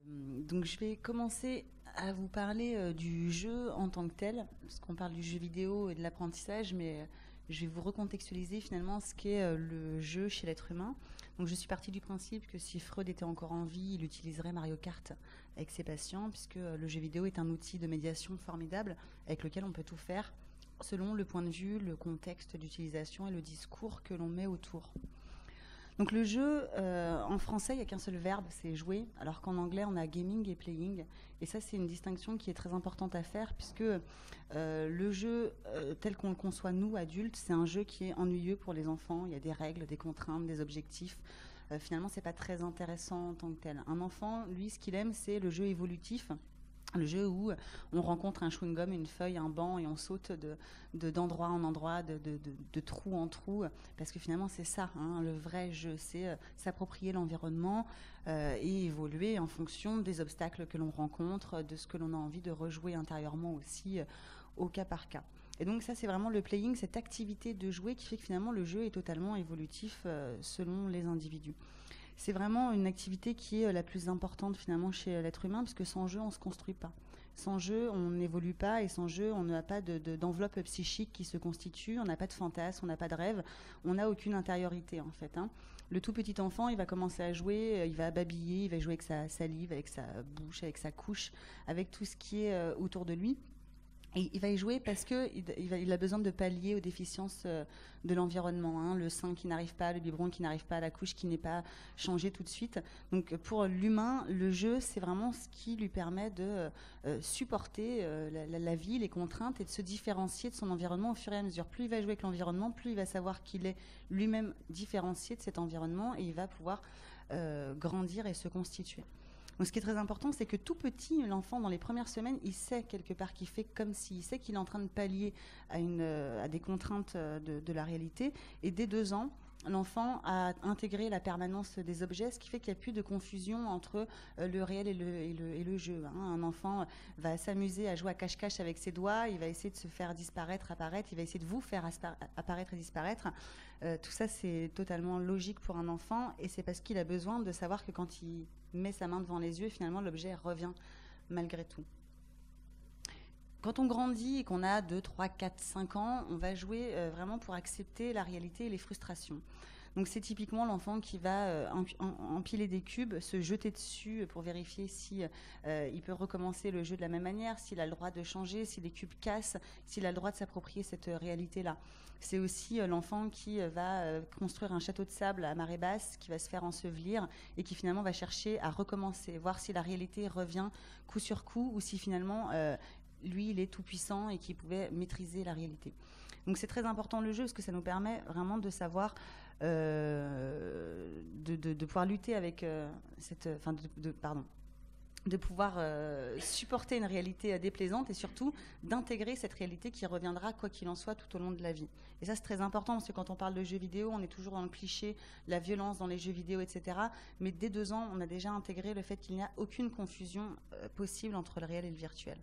Donc je vais commencer à vous parler du jeu en tant que tel, parce qu'on parle du jeu vidéo et de l'apprentissage, mais je vais vous recontextualiser finalement ce qu'est le jeu chez l'être humain. Donc je suis partie du principe que si Freud était encore en vie, il utiliserait Mario Kart avec ses patients, puisque le jeu vidéo est un outil de médiation formidable avec lequel on peut tout faire selon le point de vue, le contexte d'utilisation et le discours que l'on met autour. Donc le jeu, en français, il n'y a qu'un seul verbe, c'est jouer, alors qu'en anglais, on a gaming et playing. Et ça, c'est une distinction qui est très importante à faire, puisque le jeu, tel qu'on le conçoit nous, adultes, c'est un jeu qui est ennuyeux pour les enfants. Il y a des règles, des contraintes, des objectifs. Finalement, c'est pas très intéressant en tant que tel. Un enfant, lui, ce qu'il aime, c'est le jeu évolutif. Le jeu où on rencontre un chewing-gum, une feuille, un banc et on saute d'endroit en endroit, de trou en trou, parce que finalement c'est ça, hein, le vrai jeu, c'est s'approprier l'environnement et évoluer en fonction des obstacles que l'on rencontre, de ce que l'on a envie de rejouer intérieurement aussi au cas par cas. Et donc ça c'est vraiment le playing, cette activité de jouer qui fait que finalement le jeu est totalement évolutif selon les individus. C'est vraiment une activité qui est la plus importante finalement chez l'être humain, puisque sans jeu, on ne se construit pas. Sans jeu, on n'évolue pas, et sans jeu, on n'a pas d'enveloppe psychique qui se constitue, on n'a pas de fantasme, on n'a pas de rêve, on n'a aucune intériorité en fait. Hein. Le tout petit enfant, il va commencer à jouer, il va babiller, il va jouer avec sa salive, avec sa bouche, avec sa couche, avec tout ce qui est autour de lui. Et il va y jouer parce qu'il a besoin de pallier aux déficiences de l'environnement. Hein, le sein qui n'arrive pas, le biberon qui n'arrive pas, la couche qui n'est pas changée tout de suite. Donc pour l'humain, le jeu, c'est vraiment ce qui lui permet de supporter la vie, les contraintes et de se différencier de son environnement au fur et à mesure. Plus il va jouer avec l'environnement, plus il va savoir qu'il est lui-même différencié de cet environnement et il va pouvoir grandir et se constituer. Donc, ce qui est très important, c'est que tout petit, l'enfant, dans les premières semaines, il sait quelque part qu'il fait comme s'il sait qu'il est en train de pallier à des contraintes de la réalité. Et dès 2 ans, l'enfant a intégré la permanence des objets, ce qui fait qu'il n'y a plus de confusion entre le réel et le jeu. Hein. Un enfant va s'amuser à jouer à cache-cache avec ses doigts, il va essayer de se faire disparaître, apparaître, il va essayer de vous faire apparaître et disparaître. Tout ça, c'est totalement logique pour un enfant, et c'est parce qu'il a besoin de savoir que quand il met sa main devant les yeux, finalement, l'objet revient malgré tout. Quand on grandit et qu'on a 2, 3, 4, 5 ans, on va jouer vraiment pour accepter la réalité et les frustrations. Donc c'est typiquement l'enfant qui va empiler des cubes, se jeter dessus pour vérifier si il peut recommencer le jeu de la même manière, s'il a le droit de changer, si les cubes cassent, s'il a le droit de s'approprier cette réalité-là. C'est aussi l'enfant qui va construire un château de sable à marée basse, qui va se faire ensevelir et qui finalement va chercher à recommencer, voir si la réalité revient coup sur coup ou si finalement lui, il est tout puissant et qu'il pouvait maîtriser la réalité. Donc c'est très important le jeu parce que ça nous permet vraiment de savoir, de pouvoir lutter avec de pouvoir supporter une réalité déplaisante et surtout d'intégrer cette réalité qui reviendra quoi qu'il en soit tout au long de la vie. Et ça c'est très important parce que quand on parle de jeux vidéo, on est toujours dans le cliché, la violence dans les jeux vidéo, etc. Mais dès 2 ans, on a déjà intégré le fait qu'il n'y a aucune confusion possible entre le réel et le virtuel.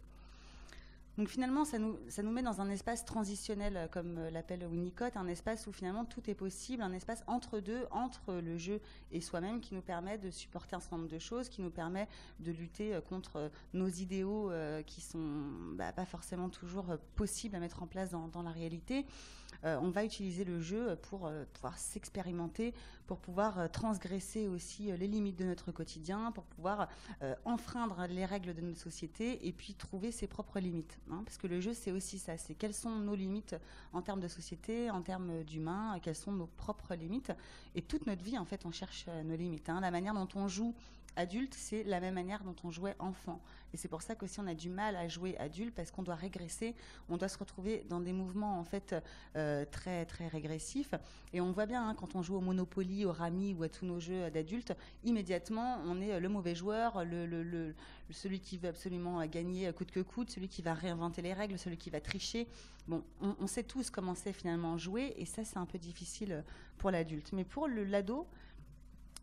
Donc finalement, ça nous met dans un espace transitionnel, comme l'appelle Winnicott, un espace où finalement tout est possible, un espace entre deux, entre le jeu et soi-même, qui nous permet de supporter un certain nombre de choses, qui nous permet de lutter contre nos idéaux qui sont pas forcément toujours possibles à mettre en place dans la réalité. On va utiliser le jeu pour pouvoir s'expérimenter, pour pouvoir transgresser aussi les limites de notre quotidien, pour pouvoir enfreindre les règles de notre société et puis trouver ses propres limites. Hein, parce que le jeu, c'est aussi ça, c'est quelles sont nos limites en termes de société, en termes d'humain, quelles sont nos propres limites. Et toute notre vie, en fait, on cherche nos limites. Hein. La manière dont on joue adulte, c'est la même manière dont on jouait enfant. Et c'est pour ça qu'aussi on a du mal à jouer adulte, parce qu'on doit régresser, on doit se retrouver dans des mouvements en fait très très régressifs. Et on voit bien hein, quand on joue au Monopoly, au Rami ou à tous nos jeux d'adultes, immédiatement on est le mauvais joueur, celui qui veut absolument gagner coûte que coûte, celui qui va réinventer les règles, celui qui va tricher. Bon, on sait tous comment c'est finalement jouer, et ça c'est un peu difficile pour l'adulte. Mais pour l'ado,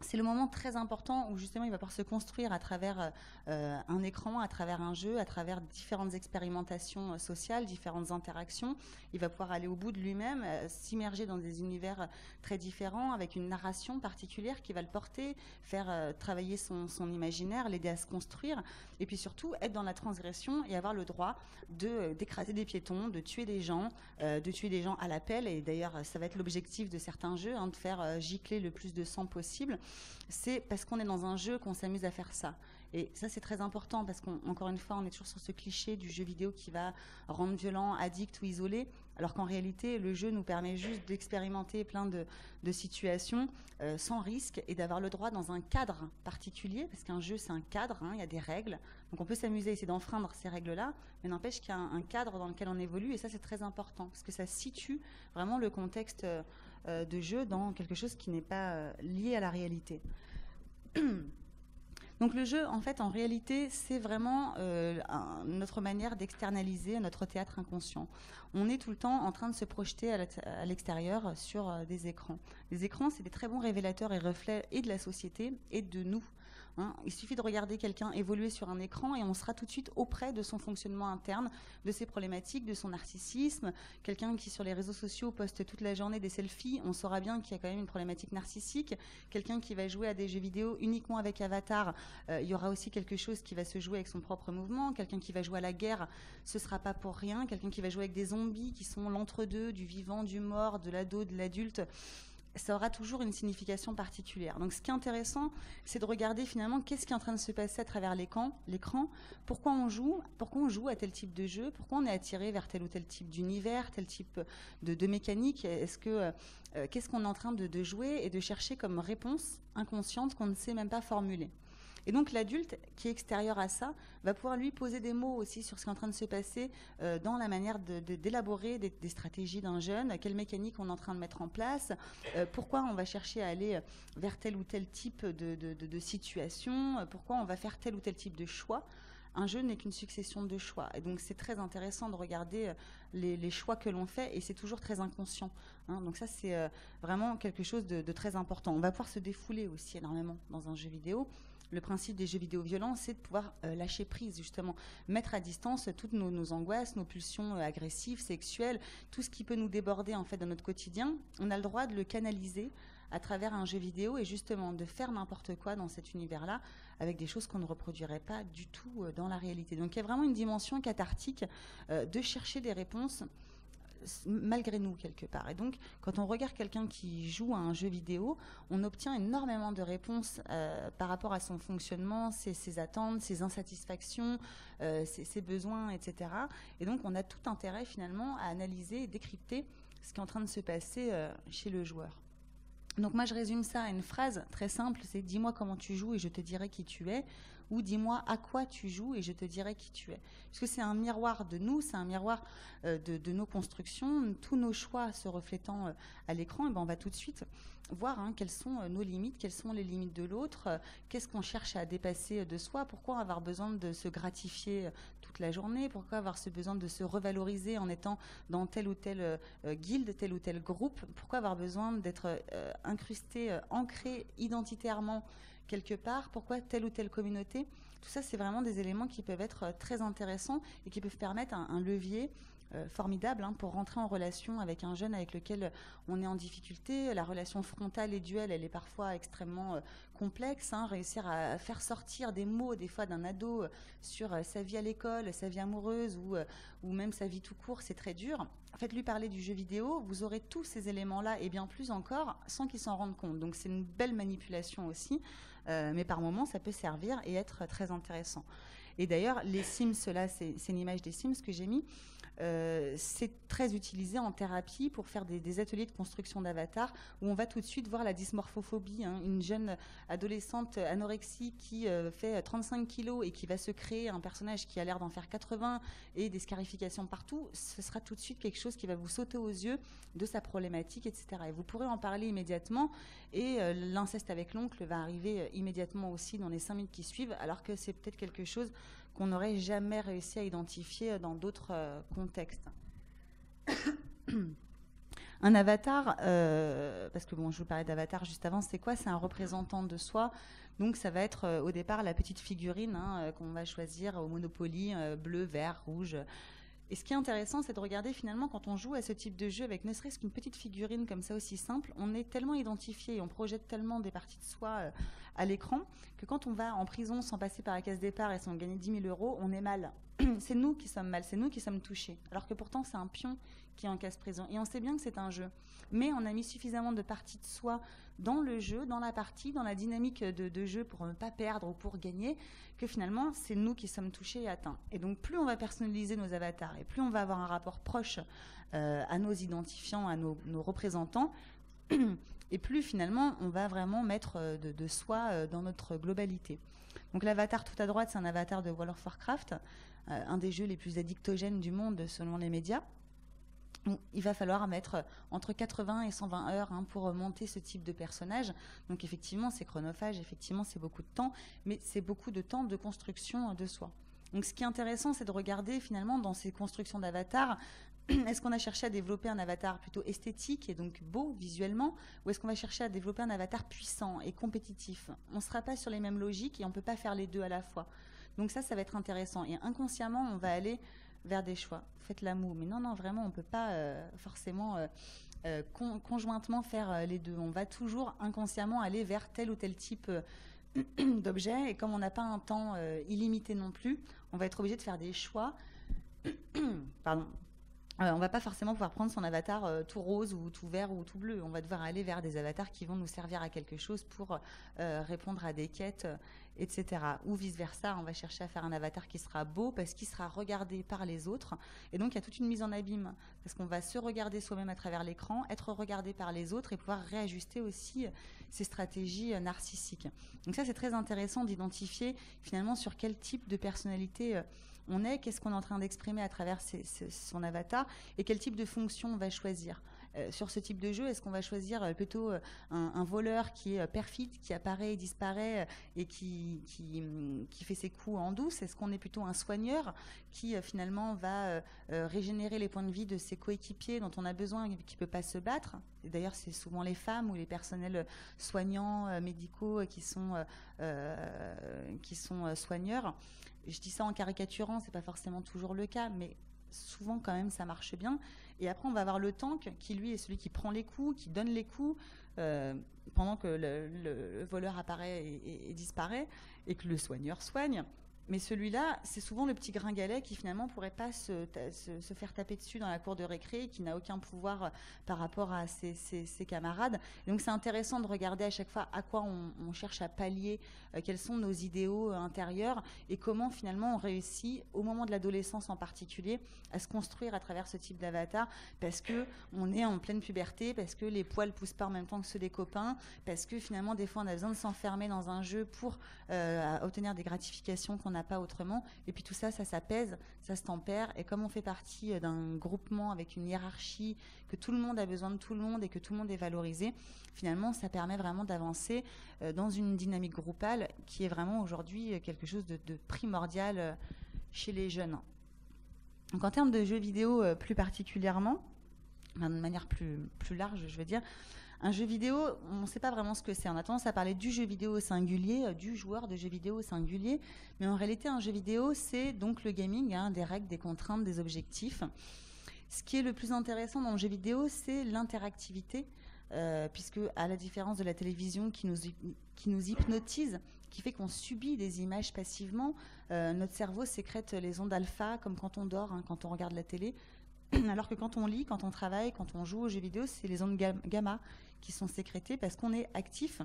c'est le moment très important où justement il va pouvoir se construire à travers un écran, à travers un jeu, à travers différentes expérimentations sociales, différentes interactions. Il va pouvoir aller au bout de lui-même, s'immerger dans des univers très différents, avec une narration particulière qui va le porter, faire travailler son imaginaire, l'aider à se construire, et puis surtout être dans la transgression et avoir le droit d'écraser des piétons, de tuer des gens à la pelle. Et d'ailleurs, ça va être l'objectif de certains jeux, de faire gicler le plus de sang possible. C'est parce qu'on est dans un jeu qu'on s'amuse à faire ça. Et ça, c'est très important parce qu'encore une fois, on est toujours sur ce cliché du jeu vidéo qui va rendre violent, addict ou isolé, alors qu'en réalité, le jeu nous permet juste d'expérimenter plein de situations sans risque et d'avoir le droit dans un cadre particulier, parce qu'un jeu, c'est un cadre, il y a des règles. Donc on peut s'amuser et essayer d'enfreindre ces règles-là, mais n'empêche qu'il y a un cadre dans lequel on évolue, et ça, c'est très important, parce que ça situe vraiment le contexte de jeu dans quelque chose qui n'est pas lié à la réalité. Donc le jeu, en fait, en réalité, c'est vraiment notre manière d'externaliser notre théâtre inconscient. On est tout le temps en train de se projeter à l'extérieur sur des écrans. Les écrans, c'est des très bons révélateurs et reflets et de la société et de nous. Il suffit de regarder quelqu'un évoluer sur un écran et on sera tout de suite auprès de son fonctionnement interne, de ses problématiques, de son narcissisme. Quelqu'un qui sur les réseaux sociaux poste toute la journée des selfies, on saura bien qu'il y a quand même une problématique narcissique. Quelqu'un qui va jouer à des jeux vidéo uniquement avec avatar, il y aura aussi quelque chose qui va se jouer avec son propre mouvement. Quelqu'un qui va jouer à la guerre, ce ne sera pas pour rien. Quelqu'un qui va jouer avec des zombies qui sont l'entre-deux, du vivant, du mort, de l'ado, de l'adulte, ça aura toujours une signification particulière. Donc ce qui est intéressant, c'est de regarder finalement qu'est-ce qui est en train de se passer à travers l'écran, pourquoi on joue à tel type de jeu, pourquoi on est attiré vers tel ou tel type d'univers, tel type de mécanique, qu'est-ce qu'on est en train de jouer et de chercher comme réponse inconsciente qu'on ne sait même pas formuler. Et donc l'adulte qui est extérieur à ça va pouvoir lui poser des mots aussi sur ce qui est en train de se passer dans la manière d'élaborer des stratégies d'un jeune, quelle mécanique on est en train de mettre en place, pourquoi on va chercher à aller vers tel ou tel type de situation, pourquoi on va faire tel ou tel type de choix. Un jeu n'est qu'une succession de choix. Et donc c'est très intéressant de regarder les choix que l'on fait, et c'est toujours très inconscient. Donc ça, c'est vraiment quelque chose de très important. On va pouvoir se défouler aussi énormément dans un jeu vidéo. Le principe des jeux vidéo violents, c'est de pouvoir lâcher prise, justement, mettre à distance toutes nos angoisses, nos pulsions agressives, sexuelles, tout ce qui peut nous déborder en fait dans notre quotidien. On a le droit de le canaliser à travers un jeu vidéo et justement de faire n'importe quoi dans cet univers-là avec des choses qu'on ne reproduirait pas du tout dans la réalité. Donc il y a vraiment une dimension cathartique de chercher des réponses malgré nous quelque part. Et donc quand on regarde quelqu'un qui joue à un jeu vidéo, on obtient énormément de réponses par rapport à son fonctionnement, ses attentes, ses insatisfactions, ses besoins, etc. Et donc on a tout intérêt finalement à analyser et décrypter ce qui est en train de se passer chez le joueur. Donc moi je résume ça à une phrase très simple, c'est « dis-moi comment tu joues et je te dirai qui tu es » ou « dis-moi à quoi tu joues et je te dirai qui tu es ». Parce que c'est un miroir de nous, c'est un miroir de nos constructions, tous nos choix se reflétant à l'écran, et ben on va tout de suite voir quelles sont nos limites, quelles sont les limites de l'autre, qu'est-ce qu'on cherche à dépasser de soi, pourquoi avoir besoin de se gratifier toute la journée, pourquoi avoir ce besoin de se revaloriser en étant dans telle ou telle guilde, tel ou tel groupe, pourquoi avoir besoin d'être incrusté, ancré identitairement quelque part, pourquoi telle ou telle communauté. Tout ça, c'est vraiment des éléments qui peuvent être très intéressants et qui peuvent permettre un levier formidable pour rentrer en relation avec un jeune avec lequel on est en difficulté. La relation frontale et duel, elle est parfois extrêmement complexe. Réussir à faire sortir des mots des fois d'un ado sur sa vie à l'école, sa vie amoureuse ou même sa vie tout court, c'est très dur. Faites-lui parler du jeu vidéo, vous aurez tous ces éléments-là et bien plus encore sans qu'il s'en rende compte. Donc c'est une belle manipulation aussi, mais par moments ça peut servir et être très intéressant. Et d'ailleurs, les Sims, là, c'est une image des Sims que j'ai mis. C'est très utilisé en thérapie pour faire des ateliers de construction d'avatar où on va tout de suite voir la dysmorphophobie, une jeune adolescente anorexique qui fait 35 kilos et qui va se créer un personnage qui a l'air d'en faire 80 et des scarifications partout. Ce sera tout de suite quelque chose qui va vous sauter aux yeux de sa problématique, etc. Et vous pourrez en parler immédiatement et l'inceste avec l'oncle va arriver immédiatement aussi dans les 5 minutes qui suivent, alors que c'est peut-être quelque chose qu'on n'aurait jamais réussi à identifier dans d'autres contextes. Un avatar, parce que bon, je vous parlais d'avatar juste avant, c'est quoi? C'est un représentant de soi. Donc ça va être au départ la petite figurine qu'on va choisir au Monopoly, bleu, vert, rouge. Et ce qui est intéressant, c'est de regarder finalement quand on joue à ce type de jeu avec ne serait-ce qu'une petite figurine comme ça aussi simple, on est tellement identifié et on projette tellement des parties de soi à l'écran que quand on va en prison sans passer par la case départ et sans gagner 10 000 euros, on est mal. C'est nous qui sommes mal, c'est nous qui sommes touchés. Alors que pourtant, c'est un pion qui est en case prison. Et on sait bien que c'est un jeu. Mais on a mis suffisamment de parties de soi dans le jeu, dans la partie, dans la dynamique de jeu pour ne pas perdre ou pour gagner, que finalement, c'est nous qui sommes touchés et atteints. Et donc, plus on va personnaliser nos avatars et plus on va avoir un rapport proche à nos identifiants, à nos représentants, et plus finalement, on va vraiment mettre de soi dans notre globalité. Donc l'avatar tout à droite, c'est un avatar de World of Warcraft, un des jeux les plus addictogènes du monde selon les médias. Il va falloir mettre entre 80 et 120 heures pour monter ce type de personnage. Donc effectivement, c'est chronophage, effectivement, c'est beaucoup de temps, mais c'est beaucoup de temps de construction de soi. Donc ce qui est intéressant, c'est de regarder finalement dans ces constructions d'avatars, est-ce qu'on a cherché à développer un avatar plutôt esthétique et donc beau visuellement, ou est-ce qu'on va chercher à développer un avatar puissant et compétitif? On ne sera pas sur les mêmes logiques et on ne peut pas faire les deux à la fois. Donc ça va être intéressant. Et inconsciemment, on va aller vers des choix. Faites l'amour. Mais non, vraiment, on ne peut pas forcément conjointement faire les deux. On va toujours inconsciemment aller vers tel ou tel type d'objet. Et comme on n'a pas un temps illimité non plus, on va être obligé de faire des choix. Pardon. On ne va pas forcément pouvoir prendre son avatar tout rose ou tout vert ou tout bleu. On va devoir aller vers des avatars qui vont nous servir à quelque chose pour répondre à des quêtes, etc. Ou vice-versa, on va chercher à faire un avatar qui sera beau parce qu'il sera regardé par les autres. Et donc, il y a toute une mise en abîme parce qu'on va se regarder soi-même à travers l'écran, être regardé par les autres et pouvoir réajuster aussi ses stratégies narcissiques. Donc ça, c'est très intéressant d'identifier finalement sur quel type de personnalité on est, qu'est-ce qu'on est en train d'exprimer à travers son avatar et quel type de fonction on va choisir. Sur ce type de jeu, est-ce qu'on va choisir plutôt un voleur qui est perfide, qui apparaît et disparaît et qui fait ses coups en douce? Est-ce qu'on est plutôt un soigneur qui finalement va régénérer les points de vie de ses coéquipiers dont on a besoin et qui ne peut pas se battre? Et d'ailleurs, c'est souvent les femmes ou les personnels soignants, médicaux qui sont soigneurs. Je dis ça en caricaturant, c'est pas forcément toujours le cas, mais souvent quand même ça marche bien. Et après on va avoir le tank qui lui est celui qui prend les coups, qui donne les coups pendant que le voleur apparaît et disparaît et que le soigneur soigne. Mais celui-là, c'est souvent le petit gringalet qui finalement pourrait pas se faire taper dessus dans la cour de récré, qui n'a aucun pouvoir par rapport à ses camarades. Et donc c'est intéressant de regarder à chaque fois à quoi on cherche à pallier, quels sont nos idéaux intérieurs et comment finalement on réussit, au moment de l'adolescence en particulier, à se construire à travers ce type d'avatar, parce qu'on est en pleine puberté, parce que les poils poussent pas en même temps que ceux des copains, parce que finalement des fois on a besoin de s'enfermer dans un jeu pour obtenir des gratifications qu'on n'a pas autrement, et puis tout ça, ça s'apaise, ça se tempère, et comme on fait partie d'un groupement avec une hiérarchie, que tout le monde a besoin de tout le monde et que tout le monde est valorisé, finalement ça permet vraiment d'avancer dans une dynamique groupale qui est vraiment aujourd'hui quelque chose de primordial chez les jeunes. Donc en termes de jeux vidéo plus particulièrement, de manière plus large je veux dire, un jeu vidéo, on ne sait pas vraiment ce que c'est. On a tendance à parler du jeu vidéo au singulier, du joueur de jeu vidéo au singulier. Mais en réalité, un jeu vidéo, c'est donc le gaming, des règles, des contraintes, des objectifs. Ce qui est le plus intéressant dans le jeu vidéo, c'est l'interactivité, puisque à la différence de la télévision qui nous hypnotise, qui fait qu'on subit des images passivement, notre cerveau sécrète les ondes alpha, comme quand on dort, quand on regarde la télé. Alors que quand on lit, quand on travaille, quand on joue aux jeux vidéo, c'est les ondes gamma qui sont sécrétées parce qu'on est actif,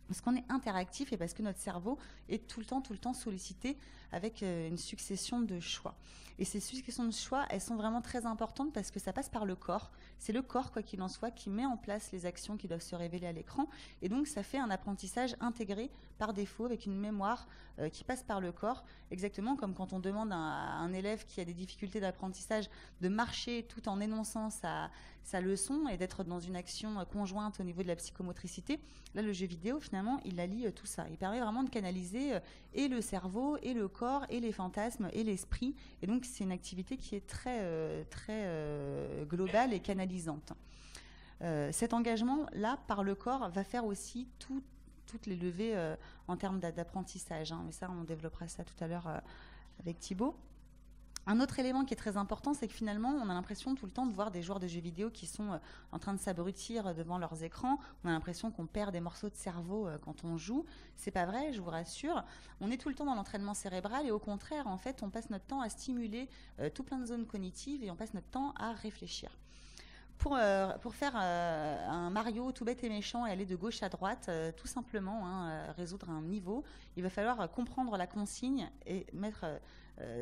parce qu'on est interactif et parce que notre cerveau est tout le temps sollicité avec une succession de choix. Et ces successions de choix, elles sont vraiment très importantes parce que ça passe par le corps. C'est le corps, quoi qu'il en soit, qui met en place les actions qui doivent se révéler à l'écran. Et donc, ça fait un apprentissage intégré par défaut avec une mémoire qui passe par le corps. Exactement comme quand on demande à un élève qui a des difficultés d'apprentissage de marcher tout en énonçant sa leçon et d'être dans une action conjointe au niveau de la psychomotricité. Là, le jeu vidéo, finalement, il allie tout ça. Il permet vraiment de canaliser et le cerveau, et le corps, et les fantasmes, et l'esprit. Et donc, c'est une activité qui est très globale et canalisante. Cet engagement-là, par le corps, va faire aussi toutes les levées en termes d'apprentissage. Mais ça, on développera ça tout à l'heure avec Thibaut. Un autre élément qui est très important, c'est que finalement, on a l'impression tout le temps de voir des joueurs de jeux vidéo qui sont en train de s'abrutir devant leurs écrans. On a l'impression qu'on perd des morceaux de cerveau quand on joue. C'est pas vrai, je vous rassure. On est tout le temps dans l'entraînement cérébral et au contraire, en fait, on passe notre temps à stimuler tout plein de zones cognitives et on passe notre temps à réfléchir. Pour faire un Mario tout bête et méchant et aller de gauche à droite, tout simplement, résoudre un niveau, il va falloir comprendre la consigne et mettre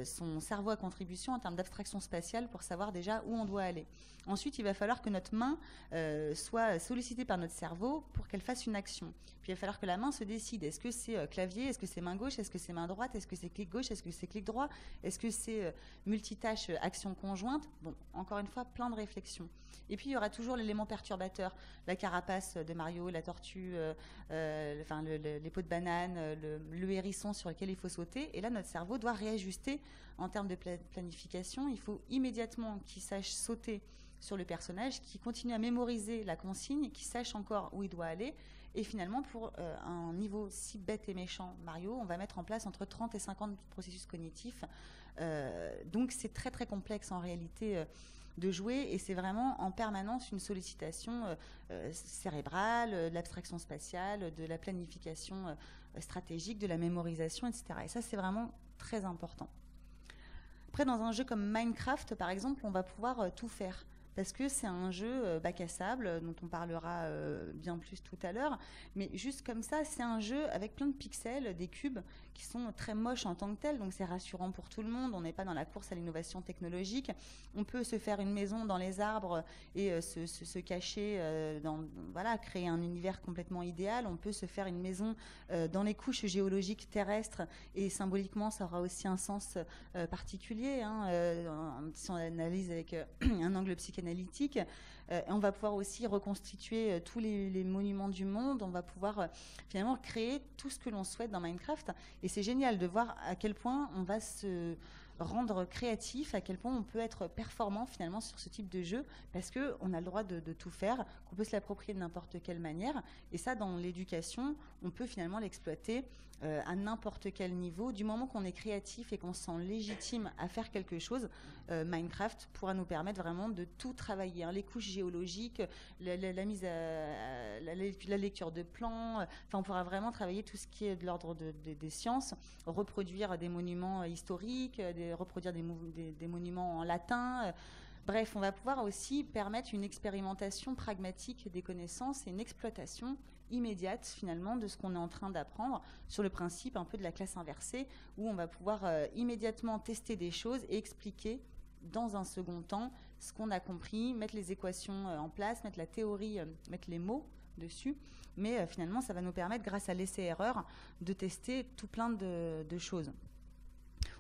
son cerveau à contribution en termes d'abstraction spatiale pour savoir déjà où on doit aller. Ensuite, il va falloir que notre main soit sollicitée par notre cerveau pour qu'elle fasse une action. Puis il va falloir que la main se décide. Est-ce que c'est clavier? Est-ce que c'est main gauche? Est-ce que c'est main droite? Est-ce que c'est clic gauche? Est-ce que c'est clic droit? Est-ce que c'est multitâche, action conjointe? Bon, encore une fois, plein de réflexions. Et puis, il y aura toujours l'élément perturbateur. La carapace de Mario, la tortue, les pots de banane, le hérisson sur lequel il faut sauter. Et là, notre cerveau doit réajuster en termes de planification. Il faut immédiatement qu'il sache sauter sur le personnage, qu'il continue à mémoriser la consigne, qu'il sache encore où il doit aller. Et finalement, pour un niveau si bête et méchant, Mario, on va mettre en place entre 30 et 50 processus cognitifs. Donc, c'est très, très complexe en réalité de jouer et c'est vraiment en permanence une sollicitation cérébrale, de l'abstraction spatiale, de la planification stratégique, de la mémorisation, etc. Et ça, c'est vraiment très important. Après, dans un jeu comme Minecraft, par exemple, on va pouvoir tout faire. Parce que c'est un jeu bac à sable, dont on parlera bien plus tout à l'heure. Mais juste comme ça, c'est un jeu avec plein de pixels, des cubes qui sont très moches en tant que tels. Donc c'est rassurant pour tout le monde. On n'est pas dans la course à l'innovation technologique. On peut se faire une maison dans les arbres et se cacher, créer un univers complètement idéal. On peut se faire une maison dans les couches géologiques terrestres. Et symboliquement, ça aura aussi un sens particulier. Si on analyse avec un angle psychanalytique, on va pouvoir aussi reconstituer tous les monuments du monde, on va pouvoir finalement créer tout ce que l'on souhaite dans Minecraft et c'est génial de voir à quel point on va se rendre créatif, à quel point on peut être performant finalement sur ce type de jeu parce qu'on a le droit de tout faire, qu'on peut se l'approprier de n'importe quelle manière et ça dans l'éducation on peut finalement l'exploiter à n'importe quel niveau du moment qu'on est créatif et qu'on se sent légitime à faire quelque chose. Minecraft pourra nous permettre vraiment de tout travailler, les couches géologiques, la lecture de plans, on pourra vraiment travailler tout ce qui est de l'ordre des sciences, reproduire des monuments historiques, reproduire des monuments en latin. Bref, on va pouvoir aussi permettre une expérimentation pragmatique des connaissances et une exploitation immédiate finalement de ce qu'on est en train d'apprendre sur le principe un peu de la classe inversée où on va pouvoir immédiatement tester des choses et expliquer dans un second temps ce qu'on a compris, mettre les équations en place, mettre la théorie, mettre les mots dessus. Mais finalement, ça va nous permettre, grâce à l'essai-erreur, de tester tout plein de choses.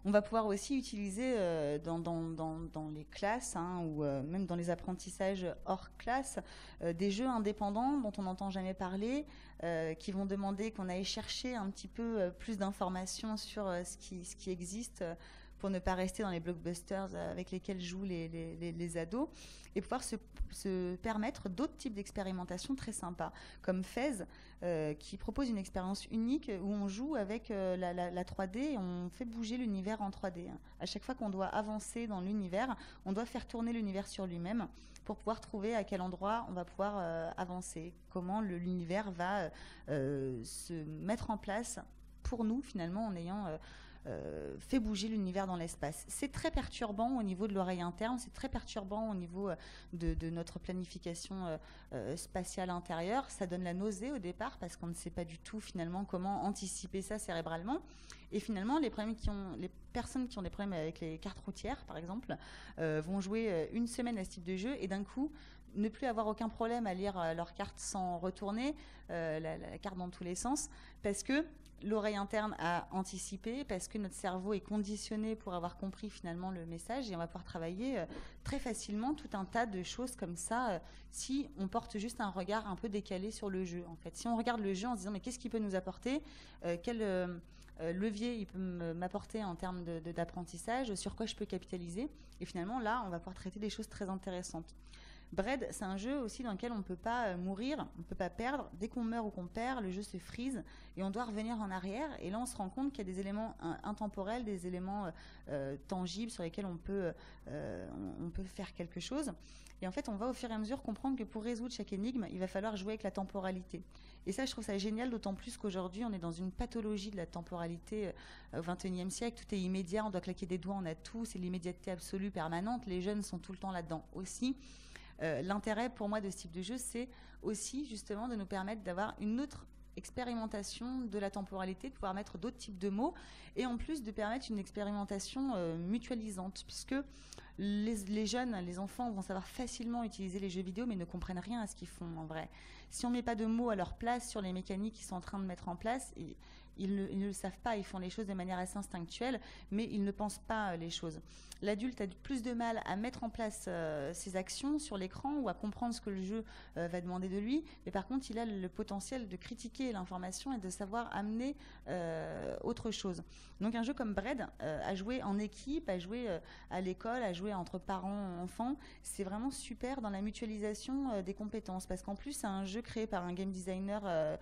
On va pouvoir aussi utiliser dans les classes ou même dans les apprentissages hors classe des jeux indépendants dont on n'entend jamais parler, qui vont demander qu'on aille chercher un petit peu plus d'informations sur ce qui existe pour ne pas rester dans les blockbusters avec lesquels jouent les ados, et pouvoir se permettre d'autres types d'expérimentations très sympas, comme Fez, qui propose une expérience unique où on joue avec la 3D et on fait bouger l'univers en 3D. À chaque fois qu'on doit avancer dans l'univers, on doit faire tourner l'univers sur lui-même pour pouvoir trouver à quel endroit on va pouvoir avancer, comment l'univers va se mettre en place pour nous, finalement, en ayant fait bouger l'univers dans l'espace. C'est très perturbant au niveau de l'oreille interne, c'est très perturbant au niveau de notre planification spatiale intérieure. Ça donne la nausée au départ parce qu'on ne sait pas du tout finalement comment anticiper ça cérébralement. Et finalement, les personnes qui ont des problèmes avec les cartes routières, par exemple, vont jouer une semaine à ce type de jeu et d'un coup, ne plus avoir aucun problème à lire leur carte sans retourner la carte dans tous les sens, parce que l'oreille interne a anticipé, parce que notre cerveau est conditionné pour avoir compris finalement le message, et on va pouvoir travailler très facilement tout un tas de choses comme ça si on porte juste un regard un peu décalé sur le jeu. En fait, si on regarde le jeu en se disant mais qu'est-ce qu'il peut nous apporter, quel levier il peut m'apporter en termes d'apprentissage, sur quoi je peux capitaliser, et finalement là on va pouvoir traiter des choses très intéressantes. Braid, c'est un jeu aussi dans lequel on ne peut pas mourir, on ne peut pas perdre. Dès qu'on meurt ou qu'on perd, le jeu se freeze et on doit revenir en arrière. Et là, on se rend compte qu'il y a des éléments intemporels, des éléments tangibles sur lesquels on peut faire quelque chose. Et en fait, on va au fur et à mesure comprendre que pour résoudre chaque énigme, il va falloir jouer avec la temporalité. Et ça, je trouve ça génial, d'autant plus qu'aujourd'hui, on est dans une pathologie de la temporalité au XXIe siècle. Tout est immédiat, on doit claquer des doigts, on a tout, c'est l'immédiateté absolue, permanente. Les jeunes sont tout le temps là-dedans aussi. L'intérêt pour moi de ce type de jeu, c'est aussi justement de nous permettre d'avoir une autre expérimentation de la temporalité, de pouvoir mettre d'autres types de mots et en plus de permettre une expérimentation mutualisante, puisque les jeunes, les enfants vont savoir facilement utiliser les jeux vidéo mais ne comprennent rien à ce qu'ils font en vrai. Si on ne met pas de mots à leur place sur les mécaniques qu'ils sont en train de mettre en place, ils ne le savent pas, ils font les choses de manière assez instinctuelle, mais ils ne pensent pas les choses. L'adulte a plus de mal à mettre en place ses actions sur l'écran ou à comprendre ce que le jeu va demander de lui, mais par contre, il a le potentiel de critiquer l'information et de savoir amener autre chose. Donc un jeu comme Braid, à jouer en équipe, à jouer à l'école, à jouer entre parents, enfants, c'est vraiment super dans la mutualisation des compétences, parce qu'en plus, c'est un jeu créé par un game designer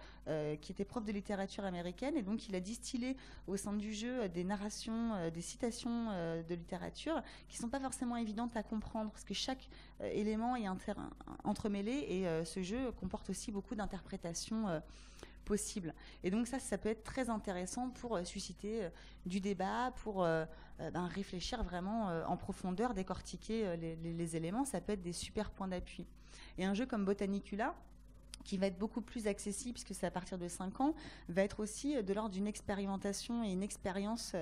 qui était prof de littérature américaine, et donc il a distillé au sein du jeu des narrations, des citations de littérature qui ne sont pas forcément évidentes à comprendre, parce que chaque élément est entremêlé, et ce jeu comporte aussi beaucoup d'interprétations possibles. Et donc ça peut être très intéressant pour susciter du débat, pour réfléchir vraiment en profondeur, décortiquer les éléments. Ça peut être des super points d'appui. Et un jeu comme Botanicula, qui va être beaucoup plus accessible, puisque c'est à partir de 5 ans, va être aussi de l'ordre d'une expérimentation et une expérience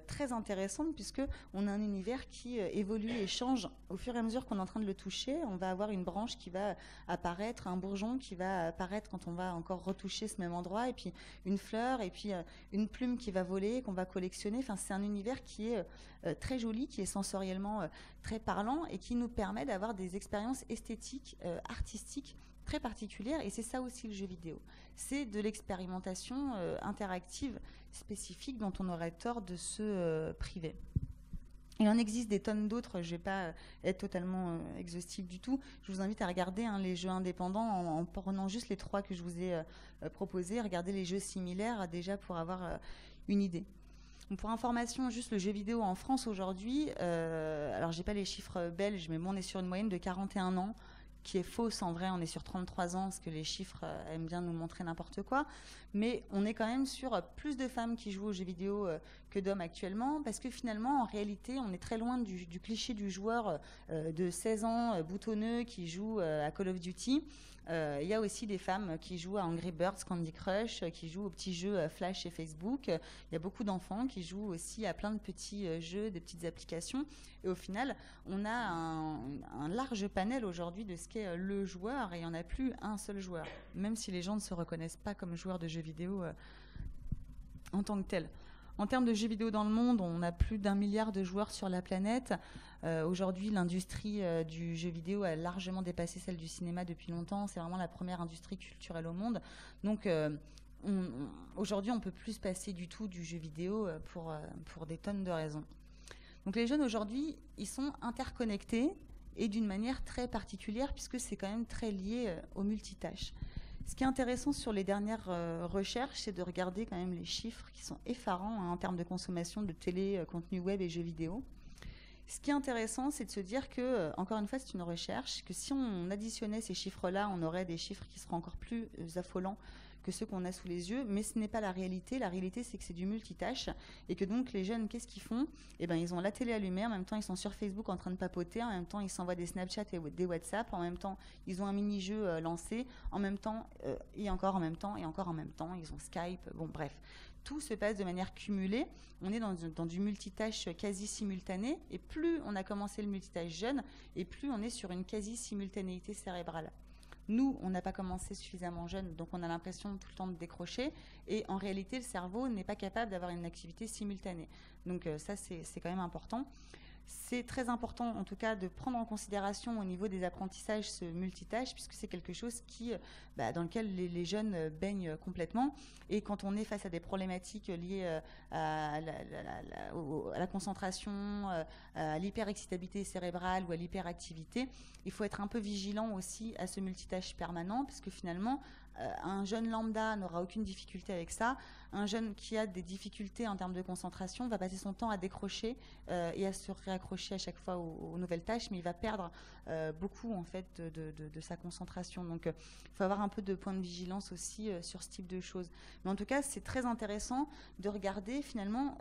très intéressante, puisqu'on a un univers qui évolue et change au fur et à mesure qu'on est en train de le toucher. On va avoir une branche qui va apparaître, un bourgeon qui va apparaître quand on va encore retoucher ce même endroit, et puis une fleur, et puis une plume qui va voler, qu'on va collectionner. Enfin, c'est un univers qui est très joli, qui est sensoriellement très parlant, et qui nous permet d'avoir des expériences esthétiques, artistiques, très particulière, et c'est ça aussi le jeu vidéo. C'est de l'expérimentation interactive spécifique dont on aurait tort de se priver. Il en existe des tonnes d'autres, je ne vais pas être totalement exhaustive du tout. Je vous invite à regarder les jeux indépendants en prenant juste les 3 que je vous ai proposés. Regardez les jeux similaires déjà pour avoir une idée. Donc pour information, juste le jeu vidéo en France aujourd'hui, alors j'ai pas les chiffres belges, mais bon, on est sur une moyenne de 41 ans, qui est fausse en vrai, on est sur 33 ans, parce que les chiffres aiment bien nous montrer n'importe quoi, mais on est quand même sur plus de femmes qui jouent aux jeux vidéo que d'hommes actuellement, parce que finalement, en réalité, on est très loin du cliché du joueur de 16 ans boutonneux qui joue à Call of Duty. Il y a aussi des femmes qui jouent à Angry Birds, Candy Crush, qui jouent aux petits jeux Flash et Facebook. Il y a beaucoup d'enfants qui jouent aussi à plein de petits jeux, des petites applications. Et au final, on a un large panel aujourd'hui de ce qu'est le joueur, et il n'y en a plus un seul joueur, même si les gens ne se reconnaissent pas comme joueurs de jeux vidéo en tant que tels. En termes de jeux vidéo dans le monde, on a plus d'1 milliard de joueurs sur la planète. Aujourd'hui, l'industrie du jeu vidéo a largement dépassé celle du cinéma depuis longtemps. C'est vraiment la première industrie culturelle au monde. Donc, aujourd'hui, on ne peut plus se passer du tout du jeu vidéo pour des tonnes de raisons. Donc, les jeunes aujourd'hui, ils sont interconnectés et d'une manière très particulière, puisque c'est quand même très lié au multitâche. Ce qui est intéressant sur les dernières recherches, c'est de regarder quand même les chiffres qui sont effarants en termes de consommation de télé, contenu web et jeux vidéo. Ce qui est intéressant, c'est de se dire que, encore une fois, c'est une recherche, que si on additionnait ces chiffres-là, on aurait des chiffres qui seraient encore plus affolants que ceux qu'on a sous les yeux, mais ce n'est pas la réalité. La réalité, c'est que c'est du multitâche, et que donc les jeunes, qu'est-ce qu'ils font ? Eh ben, ils ont la télé allumée, en même temps ils sont sur Facebook en train de papoter, en même temps ils s'envoient des Snapchat et des WhatsApp, en même temps ils ont un mini-jeu lancé, en même temps, et encore en même temps, et encore en même temps, ils ont Skype, bon bref. Tout se passe de manière cumulée, on est dans du multitâche quasi simultané, et plus on a commencé le multitâche jeune, et plus on est sur une quasi-simultanéité cérébrale. Nous, on n'a pas commencé suffisamment jeune, donc on a l'impression tout le temps de décrocher, et en réalité, le cerveau n'est pas capable d'avoir une activité simultanée. Donc ça, c'est quand même important. C'est très important, en tout cas, de prendre en considération au niveau des apprentissages ce multitâche, puisque c'est quelque chose dans lequel les jeunes baignent complètement. Et quand on est face à des problématiques liées à la concentration, à l'hyperexcitabilité cérébrale ou à l'hyperactivité, il faut être un peu vigilant aussi à ce multitâche permanent, parce que finalement, un jeune lambda n'aura aucune difficulté avec ça. Un jeune qui a des difficultés en termes de concentration va passer son temps à décrocher et à se réaccrocher à chaque fois aux nouvelles tâches, mais il va perdre beaucoup en fait de sa concentration. Donc il faut avoir un peu de point de vigilance aussi sur ce type de choses. Mais en tout cas, c'est très intéressant de regarder finalement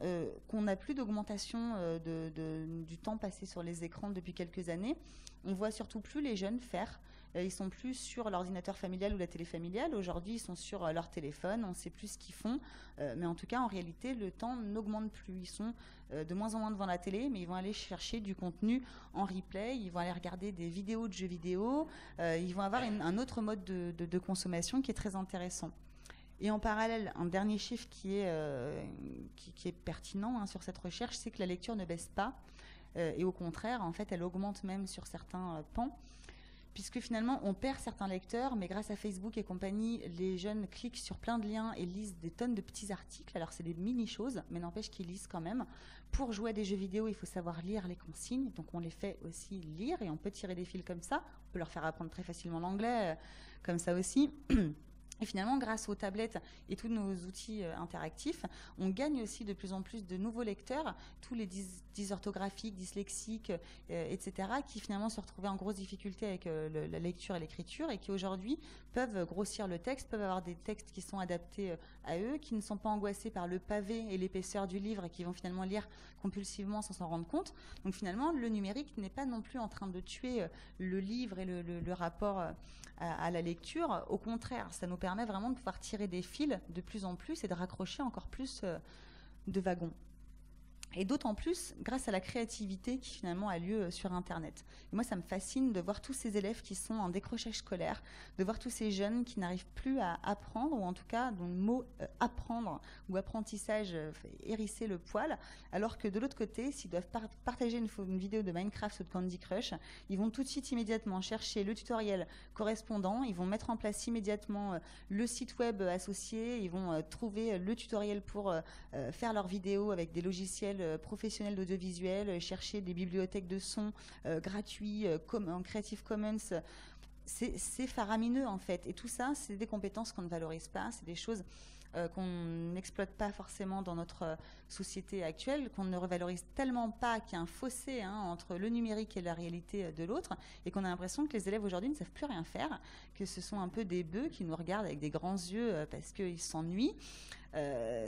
qu'on n'a plus d'augmentation du temps passé sur les écrans depuis quelques années. On voit surtout plus les jeunes faire. Ils sont plus sur l'ordinateur familial ou la télé familiale. Aujourd'hui, ils sont sur leur téléphone. On ne sait plus ce qu'ils font. Mais en tout cas, en réalité, le temps n'augmente plus. Ils sont de moins en moins devant la télé, mais ils vont aller chercher du contenu en replay. Ils vont aller regarder des vidéos de jeux vidéo. Ils vont avoir un autre mode de consommation qui est très intéressant. Et en parallèle, un dernier chiffre qui est pertinent sur cette recherche, c'est que la lecture ne baisse pas. Et au contraire, en fait, elle augmente même sur certains pans. Puisque finalement, on perd certains lecteurs, mais grâce à Facebook et compagnie, les jeunes cliquent sur plein de liens et lisent des tonnes de petits articles. Alors, c'est des mini-choses, mais n'empêche qu'ils lisent quand même. Pour jouer à des jeux vidéo, il faut savoir lire les consignes. Donc, on les fait aussi lire et on peut tirer des fils comme ça. On peut leur faire apprendre très facilement l'anglais, comme ça aussi. Et finalement, grâce aux tablettes et tous nos outils interactifs, on gagne aussi de plus en plus de nouveaux lecteurs, tous les dysorthographiques, dyslexiques, etc., qui finalement se retrouvaient en grosse difficulté avec la lecture et l'écriture et qui aujourd'hui peuvent grossir le texte, peuvent avoir des textes qui sont adaptés à eux, qui ne sont pas angoissés par le pavé et l'épaisseur du livre et qui vont finalement lire compulsivement sans s'en rendre compte. Donc finalement, le numérique n'est pas non plus en train de tuer le livre et le rapport à la lecture. Au contraire, ça nous permet vraiment de pouvoir tirer des fils de plus en plus et de raccrocher encore plus de wagons. Et d'autant plus grâce à la créativité qui finalement a lieu sur Internet. Et moi, ça me fascine de voir tous ces élèves qui sont en décrochage scolaire, de voir tous ces jeunes qui n'arrivent plus à apprendre, ou en tout cas dont le mot apprendre ou apprentissage fait hérisser le poil, alors que de l'autre côté, s'ils doivent partager une vidéo de Minecraft ou de Candy Crush, ils vont tout de suite immédiatement chercher le tutoriel correspondant, ils vont mettre en place immédiatement le site web associé, ils vont trouver le tutoriel pour faire leur vidéo avec des logiciels professionnels d'audiovisuel, chercher des bibliothèques de son gratuits en Creative Commons. C'est faramineux en fait. Et tout ça, c'est des compétences qu'on ne valorise pas, c'est des choses qu'on n'exploite pas forcément dans notre société actuelle, qu'on ne revalorise tellement pas qu'il y a un fossé entre le numérique et la réalité de l'autre, et qu'on a l'impression que les élèves aujourd'hui ne savent plus rien faire, que ce sont un peu des bœufs qui nous regardent avec des grands yeux parce qu'ils s'ennuient.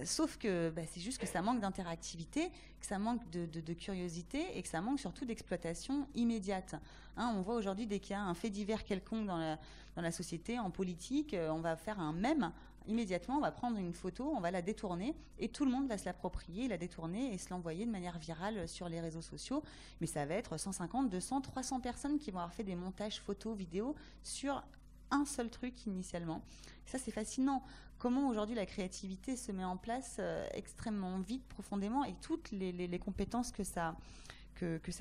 Sauf que c'est juste que ça manque d'interactivité, que ça manque de curiosité et que ça manque surtout d'exploitation immédiate. On voit aujourd'hui, dès qu'il y a un fait divers quelconque dans la société, en politique, on va faire un mème. Immédiatement, on va prendre une photo, on va la détourner et tout le monde va se l'approprier, la détourner et se l'envoyer de manière virale sur les réseaux sociaux. Mais ça va être 150, 200, 300 personnes qui vont avoir fait des montages photos, vidéos sur un seul truc initialement. Ça, c'est fascinant. Comment aujourd'hui la créativité se met en place extrêmement vite, profondément, et toutes les compétences que ça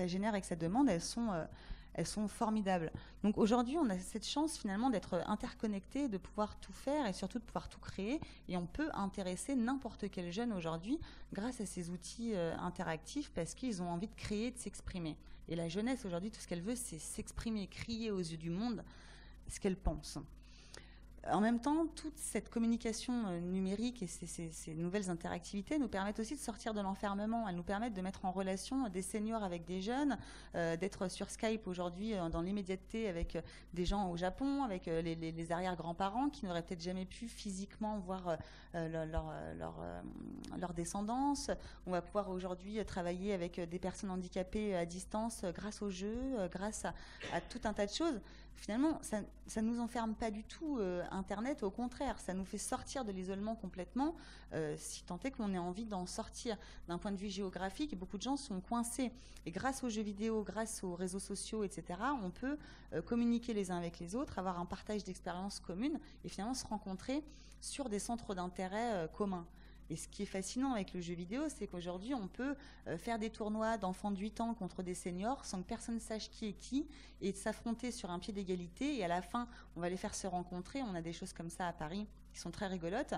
génère et que ça demande, elles sont formidables. Donc aujourd'hui, on a cette chance finalement d'être interconnectés, de pouvoir tout faire et surtout de pouvoir tout créer. Et on peut intéresser n'importe quel jeune aujourd'hui grâce à ces outils interactifs parce qu'ils ont envie de créer, de s'exprimer. Et la jeunesse aujourd'hui, tout ce qu'elle veut, c'est s'exprimer, crier aux yeux du monde ce qu'elle pense. En même temps, toute cette communication numérique et ces nouvelles interactivités nous permettent aussi de sortir de l'enfermement. Elles nous permettent de mettre en relation des seniors avec des jeunes, d'être sur Skype aujourd'hui dans l'immédiateté avec des gens au Japon, avec les arrière-grands-parents qui n'auraient peut-être jamais pu physiquement voir leur descendance. On va pouvoir aujourd'hui travailler avec des personnes handicapées à distance grâce aux jeux, grâce à tout un tas de choses. Finalement, ça ne nous enferme pas du tout, Internet, au contraire, ça nous fait sortir de l'isolement complètement, si tant est qu'on ait envie d'en sortir. D'un point de vue géographique, beaucoup de gens sont coincés. Et grâce aux jeux vidéo, grâce aux réseaux sociaux, etc., on peut communiquer les uns avec les autres, avoir un partage d'expériences communes et finalement se rencontrer sur des centres d'intérêt communs. Et ce qui est fascinant avec le jeu vidéo, c'est qu'aujourd'hui, on peut faire des tournois d'enfants de 8 ans contre des seniors sans que personne sache qui est qui et s'affronter sur un pied d'égalité. Et à la fin, on va les faire se rencontrer. On a des choses comme ça à Paris qui sont très rigolotes.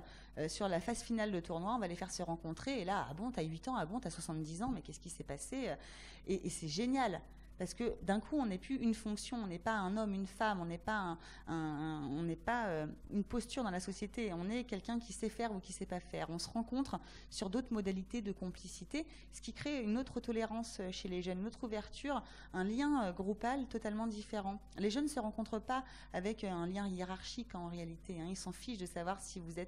Sur la phase finale de tournoi, on va les faire se rencontrer. Et là, ah bon, t'as 8 ans, ah bon, t'as 70 ans, mais qu'est-ce qui s'est passé? Et c'est génial. Parce que d'un coup, on n'est plus une fonction, on n'est pas un homme, une femme, on n'est pas, on n'est pas une posture dans la société, on est quelqu'un qui sait faire ou qui ne sait pas faire. On se rencontre sur d'autres modalités de complicité, ce qui crée une autre tolérance chez les jeunes, une autre ouverture, un lien groupal totalement différent. Les jeunes ne se rencontrent pas avec un lien hiérarchique en réalité. Ils s'en fichent de savoir si vous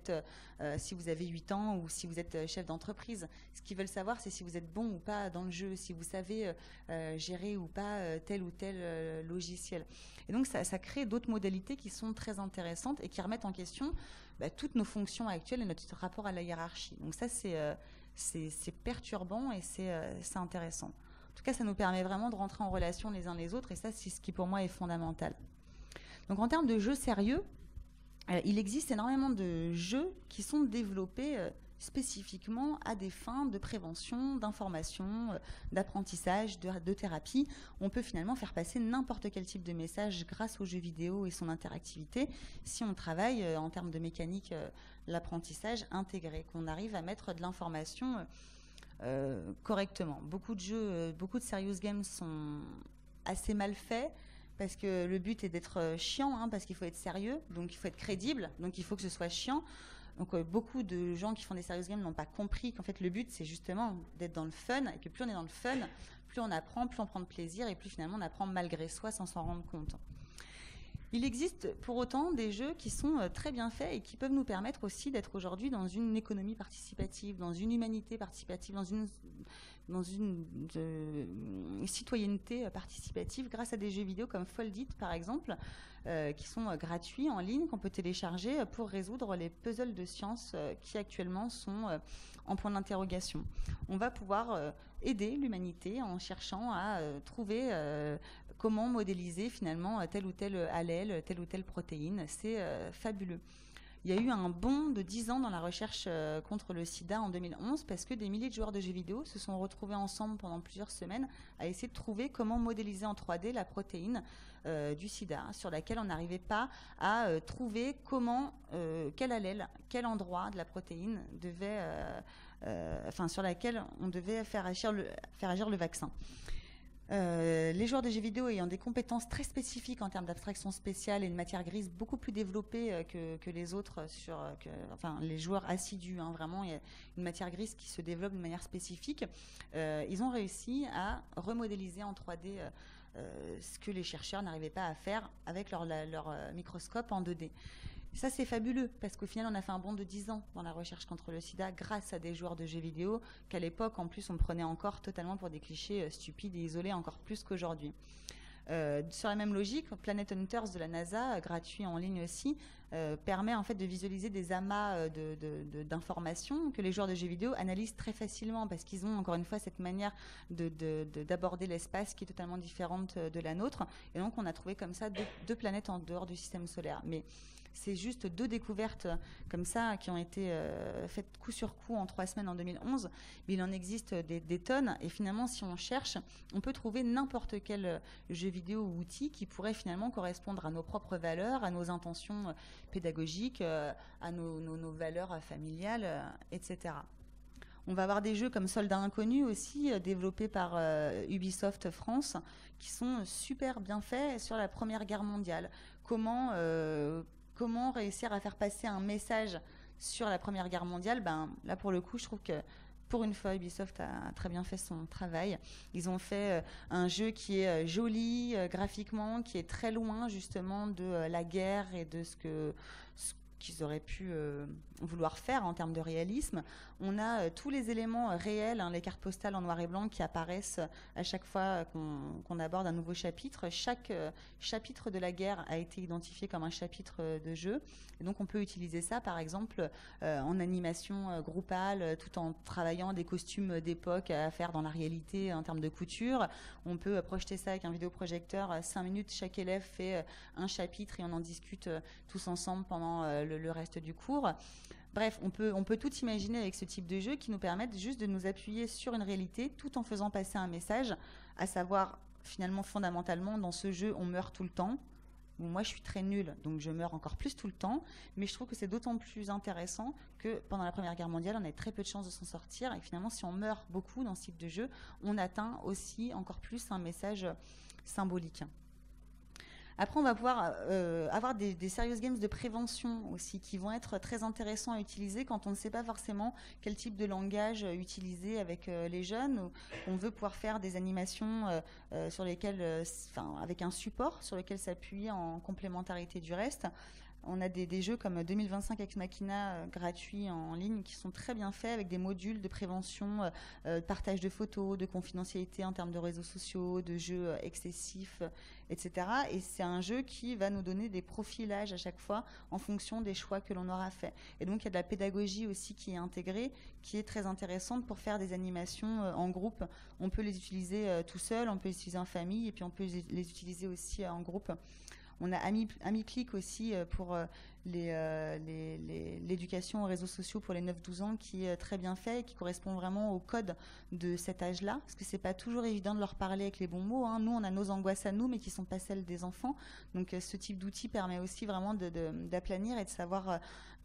avez 8 ans ou si vous êtes chef d'entreprise. Ce qu'ils veulent savoir, c'est si vous êtes bon ou pas dans le jeu, si vous savez gérer ou pas tel ou tel logiciel. Et donc ça crée d'autres modalités qui sont très intéressantes et qui remettent en question toutes nos fonctions actuelles et notre rapport à la hiérarchie. Donc ça c'est perturbant et c'est intéressant. En tout cas, ça nous permet vraiment de rentrer en relation les uns les autres et ça c'est ce qui pour moi est fondamental. Donc en termes de jeux sérieux, il existe énormément de jeux qui sont développés spécifiquement à des fins de prévention, d'information, d'apprentissage, de thérapie. On peut finalement faire passer n'importe quel type de message grâce aux jeux vidéo et son interactivité si on travaille en termes de mécanique, l'apprentissage intégré, qu'on arrive à mettre de l'information correctement. Beaucoup de jeux, beaucoup de serious games sont assez mal faits parce que le but est d'être chiant, parce qu'il faut être sérieux, donc il faut être crédible, donc il faut que ce soit chiant. Donc beaucoup de gens qui font des serious games n'ont pas compris qu'en fait le but c'est justement d'être dans le fun et que plus on est dans le fun, plus on apprend, plus on prend de plaisir et plus finalement on apprend malgré soi sans s'en rendre compte. Il existe pour autant des jeux qui sont très bien faits et qui peuvent nous permettre aussi d'être aujourd'hui dans une économie participative, dans une humanité participative, dans une citoyenneté participative grâce à des jeux vidéo comme Foldit par exemple, qui sont gratuits en ligne, qu'on peut télécharger pour résoudre les puzzles de sciences qui actuellement sont en point d'interrogation. On va pouvoir aider l'humanité en cherchant à trouver comment modéliser finalement tel ou tel allèle, telle ou telle protéine. C'est fabuleux. Il y a eu un bond de 10 ans dans la recherche contre le sida en 2011 parce que des milliers de joueurs de jeux vidéo se sont retrouvés ensemble pendant plusieurs semaines à essayer de trouver comment modéliser en 3D la protéine du sida, sur laquelle on n'arrivait pas à trouver comment, quel allèle, quel endroit de la protéine devait, sur laquelle on devait faire agir le vaccin. Les joueurs de jeux vidéo ayant des compétences très spécifiques en termes d'abstraction spéciale et de matière grise beaucoup plus développées que les autres, les joueurs assidus, vraiment, il y a une matière grise qui se développe de manière spécifique. Ils ont réussi à remodéliser en 3D ce que les chercheurs n'arrivaient pas à faire avec leur microscope en 2D. Ça, c'est fabuleux, parce qu'au final, on a fait un bond de 10 ans dans la recherche contre le sida grâce à des joueurs de jeux vidéo qu'à l'époque, en plus, on prenait encore totalement pour des clichés stupides et isolés, encore plus qu'aujourd'hui. Sur la même logique, Planet Hunters de la NASA, gratuit en ligne aussi, permet en fait de visualiser des amas d'informations que les joueurs de jeux vidéo analysent très facilement parce qu'ils ont encore une fois cette manière d'aborder l'espace qui est totalement différente de la nôtre. Et donc on a trouvé comme ça deux planètes en dehors du système solaire. Mais c'est juste 2 découvertes comme ça qui ont été faites coup sur coup en 3 semaines en 2011. Mais il en existe des tonnes. Et finalement, si on cherche, on peut trouver n'importe quel jeu vidéo ou outil qui pourrait finalement correspondre à nos propres valeurs, à nos intentions pédagogiques, à nos valeurs familiales, etc. On va avoir des jeux comme Soldats Inconnus aussi, développés par Ubisoft France, qui sont super bien faits sur la Première Guerre mondiale. Comment réussir à faire passer un message sur la Première Guerre mondiale? Là, pour le coup, je trouve que pour une fois, Ubisoft a très bien fait son travail. Ils ont fait un jeu qui est joli graphiquement, qui est très loin justement de la guerre et de ce qu'ils auraient pu vouloir faire en termes de réalisme. On a tous les éléments réels, les cartes postales en noir et blanc qui apparaissent à chaque fois qu'on aborde un nouveau chapitre. Chaque chapitre de la guerre a été identifié comme un chapitre de jeu. Et donc on peut utiliser ça par exemple en animation groupale tout en travaillant des costumes d'époque à faire dans la réalité en termes de couture. On peut projeter ça avec un vidéoprojecteur, 5 minutes, chaque élève fait un chapitre et on en discute tous ensemble pendant le reste du cours. Bref, on peut tout imaginer avec ce type de jeu qui nous permettent juste de nous appuyer sur une réalité tout en faisant passer un message, à savoir, finalement, fondamentalement, dans ce jeu, on meurt tout le temps. Bon, moi, je suis très nulle, donc je meurs encore plus tout le temps. Mais je trouve que c'est d'autant plus intéressant que pendant la Première Guerre mondiale, on avait très peu de chances de s'en sortir. Et finalement, si on meurt beaucoup dans ce type de jeu, on atteint aussi encore plus un message symbolique. Après, on va pouvoir avoir des serious games de prévention aussi qui vont être très intéressants à utiliser quand on ne sait pas forcément quel type de langage utiliser avec les jeunes. On veut pouvoir faire des animations sur lesquelles, avec un support sur lequel s'appuyer en complémentarité du reste. On a des jeux comme 2025 Ex Machina gratuits en ligne qui sont très bien faits avec des modules de prévention, partage de photos, de confidentialité en termes de réseaux sociaux, de jeux excessifs, etc. Et c'est un jeu qui va nous donner des profilages à chaque fois en fonction des choix que l'on aura fait. Et donc il y a de la pédagogie aussi qui est intégrée, qui est très intéressante pour faire des animations en groupe. On peut les utiliser tout seul, on peut les utiliser en famille et puis on peut les utiliser aussi en groupe. On a AmiClick aussi pour l'éducation aux réseaux sociaux pour les 9-12 ans qui est très bien fait et qui correspond vraiment au code de cet âge-là. Parce que c'est pas toujours évident de leur parler avec les bons mots. Nous, on a nos angoisses à nous, mais qui ne sont pas celles des enfants. Donc ce type d'outil permet aussi vraiment d'aplanir et de savoir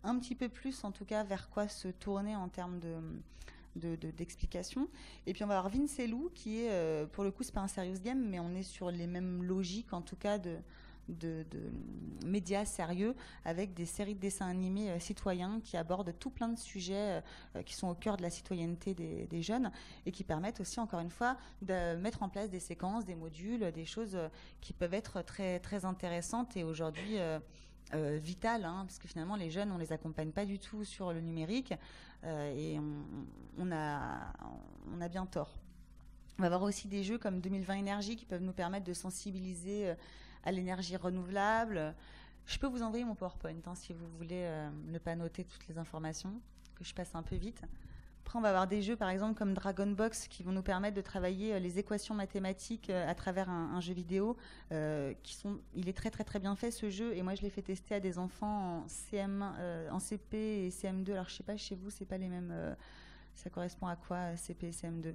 un petit peu plus, en tout cas, vers quoi se tourner en termes d'explication. Et puis on va avoir Vince et Lou qui est, pour le coup, c'est pas un serious game, mais on est sur les mêmes logiques, en tout cas, de médias sérieux avec des séries de dessins animés citoyens qui abordent tout plein de sujets qui sont au cœur de la citoyenneté des jeunes et qui permettent aussi, encore une fois, de mettre en place des séquences, des modules, des choses qui peuvent être très, très intéressantes et aujourd'hui vitales, parce que finalement les jeunes, on les accompagne pas du tout sur le numérique et on a bien tort. On va avoir aussi des jeux comme 2020 Énergie qui peuvent nous permettre de sensibiliser à l'énergie renouvelable. Je peux vous envoyer mon PowerPoint si vous voulez ne pas noter toutes les informations, que je passe un peu vite. Après, on va avoir des jeux, par exemple, comme Dragon Box, qui vont nous permettre de travailler les équations mathématiques à travers un jeu vidéo. Il est très, très, très bien fait, ce jeu. Et moi, je l'ai fait tester à des enfants en CP et CM2. Alors, je ne sais pas, chez vous, c'est pas les mêmes... ça correspond à quoi, CP et CM2 ?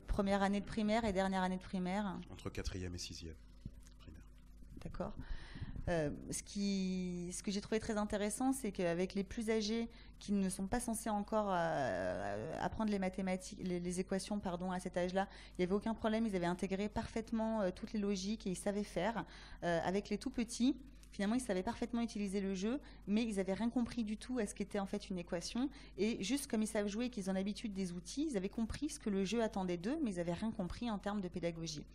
Première année de primaire et dernière année de primaire. Entre 4e et 6e. D'accord. Ce que j'ai trouvé très intéressant, c'est qu'avec les plus âgés qui ne sont pas censés encore apprendre les mathématiques, les équations, à cet âge-là, il n'y avait aucun problème. Ils avaient intégré parfaitement toutes les logiques et ils savaient faire. Avec les tout petits, finalement, ils savaient parfaitement utiliser le jeu, mais ils n'avaient rien compris du tout à ce qu'était en fait une équation. Et juste comme ils savent jouer et qu'ils ont l'habitude des outils, ils avaient compris ce que le jeu attendait d'eux, mais ils n'avaient rien compris en termes de pédagogie.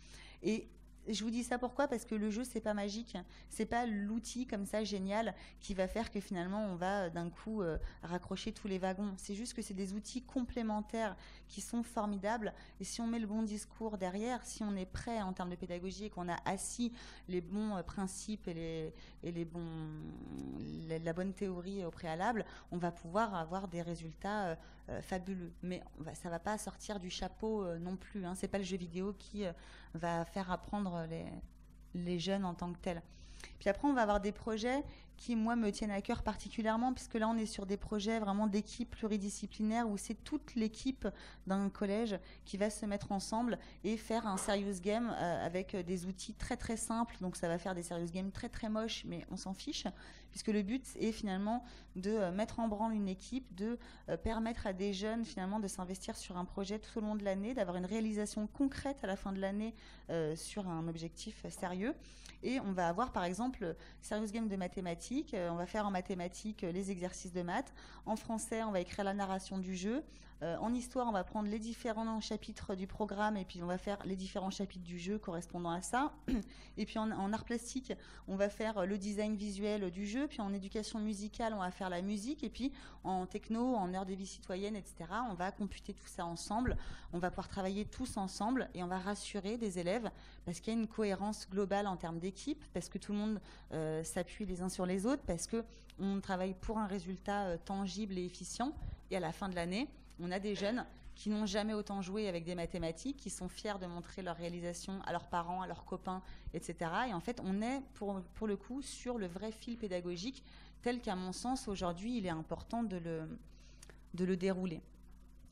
Et je vous dis ça pourquoi ? Parce que le jeu, c'est pas magique. C'est pas l'outil comme ça génial qui va faire que finalement on va d'un coup raccrocher tous les wagons. C'est juste que c'est des outils complémentaires qui sont formidables. Et si on met le bon discours derrière, si on est prêt en termes de pédagogie et qu'on a assis les bons principes et la bonne théorie au préalable, on va pouvoir avoir des résultats fabuleux. Mais ça va pas sortir du chapeau non plus. C'est pas le jeu vidéo qui va faire apprendre les jeunes en tant que tels. Puis après, on va avoir des projets qui, moi, me tiennent à cœur particulièrement, puisque là, on est sur des projets vraiment d'équipe pluridisciplinaire où c'est toute l'équipe d'un collège qui va se mettre ensemble et faire un serious game avec des outils très, très simples. Donc, ça va faire des serious games très, très moches, mais on s'en fiche, puisque le but est finalement de mettre en branle une équipe, de permettre à des jeunes, finalement, de s'investir sur un projet tout au long de l'année, d'avoir une réalisation concrète à la fin de l'année sur un objectif sérieux. Et on va avoir, par exemple, serious game de mathématiques. On va faire en mathématiques les exercices de maths. En français, on va écrire la narration du jeu. En histoire, on va prendre les différents chapitres du programme et puis on va faire les différents chapitres du jeu correspondant à ça. Et puis en art plastique, on va faire le design visuel du jeu. Puis en éducation musicale, on va faire la musique. Et puis en techno, en heure de vie citoyenne, etc., on va computer tout ça ensemble. On va pouvoir travailler tous ensemble et on va rassurer des élèves parce qu'il y a une cohérence globale en termes d'équipe, parce que tout le monde s'appuie les uns sur les autres, parce qu'on travaille pour un résultat tangible et efficient. Et à la fin de l'année, on a des jeunes qui n'ont jamais autant joué avec des mathématiques, qui sont fiers de montrer leur réalisation à leurs parents, à leurs copains, etc. Et en fait, on est pour le coup sur le vrai fil pédagogique tel qu'à mon sens, aujourd'hui, il est important de le dérouler.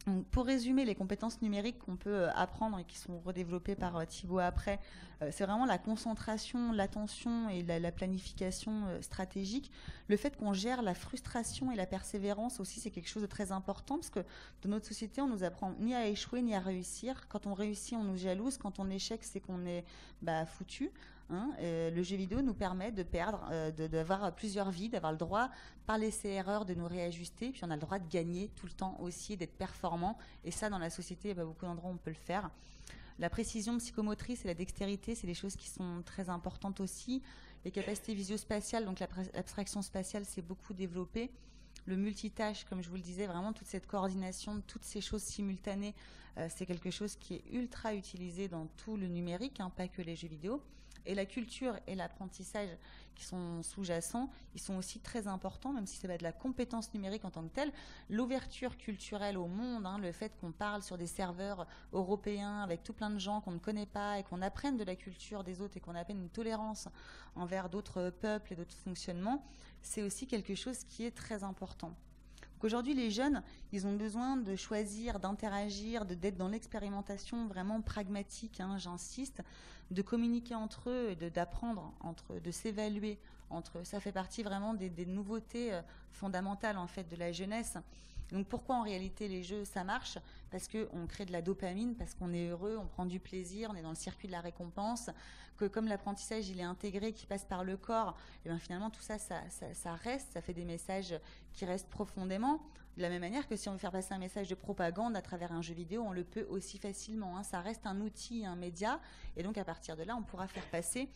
Donc, pour résumer, les compétences numériques qu'on peut apprendre et qui sont redéveloppées par Thibaut après, c'est vraiment la concentration, l'attention et la planification stratégique. Le fait qu'on gère la frustration et la persévérance aussi, c'est quelque chose de très important parce que dans notre société, on nous apprend ni à échouer ni à réussir. Quand on réussit, on nous jalouse. Quand on échec, c'est qu'on est foutu. Hein, le jeu vidéo nous permet de perdre, d'avoir plusieurs vies, d'avoir le droit, par l'essai-erreur, de nous réajuster. Puis on a le droit de gagner tout le temps aussi, d'être performant. Et ça, dans la société, beaucoup d'endroits, on peut le faire. La précision psychomotrice et la dextérité, c'est des choses qui sont très importantes aussi. Les capacités visio-spatiales, donc l'abstraction spatiale, c'est beaucoup développé. Le multitâche, comme je vous le disais, vraiment toute cette coordination, toutes ces choses simultanées, c'est quelque chose qui est ultra utilisé dans tout le numérique, hein, pas que les jeux vidéo. Et la culture et l'apprentissage qui sont sous-jacents, ils sont aussi très importants, même si c'est pas de la compétence numérique en tant que telle. L'ouverture culturelle au monde, hein, le fait qu'on parle sur des serveurs européens avec tout plein de gens qu'on ne connaît pas et qu'on apprenne de la culture des autres et qu'on apprenne une tolérance envers d'autres peuples et d'autres fonctionnements, c'est aussi quelque chose qui est très important. Aujourd'hui, les jeunes, ils ont besoin de choisir, d'interagir, d'être dans l'expérimentation vraiment pragmatique, hein, j'insiste, de communiquer entre eux, d'apprendre, de s'évaluer entre eux. Ça fait partie vraiment des nouveautés fondamentales en fait de la jeunesse. Donc pourquoi en réalité les jeux ça marche? Parce qu'on crée de la dopamine, parce qu'on est heureux, on prend du plaisir, on est dans le circuit de la récompense, que comme l'apprentissage il est intégré, qui passe par le corps, et bien finalement tout ça reste, ça fait des messages qui restent profondément. De la même manière que si on veut faire passer un message de propagande à travers un jeu vidéo, on le peut aussi facilement, hein. Ça reste un outil, un média, et donc à partir de là on pourra faire passer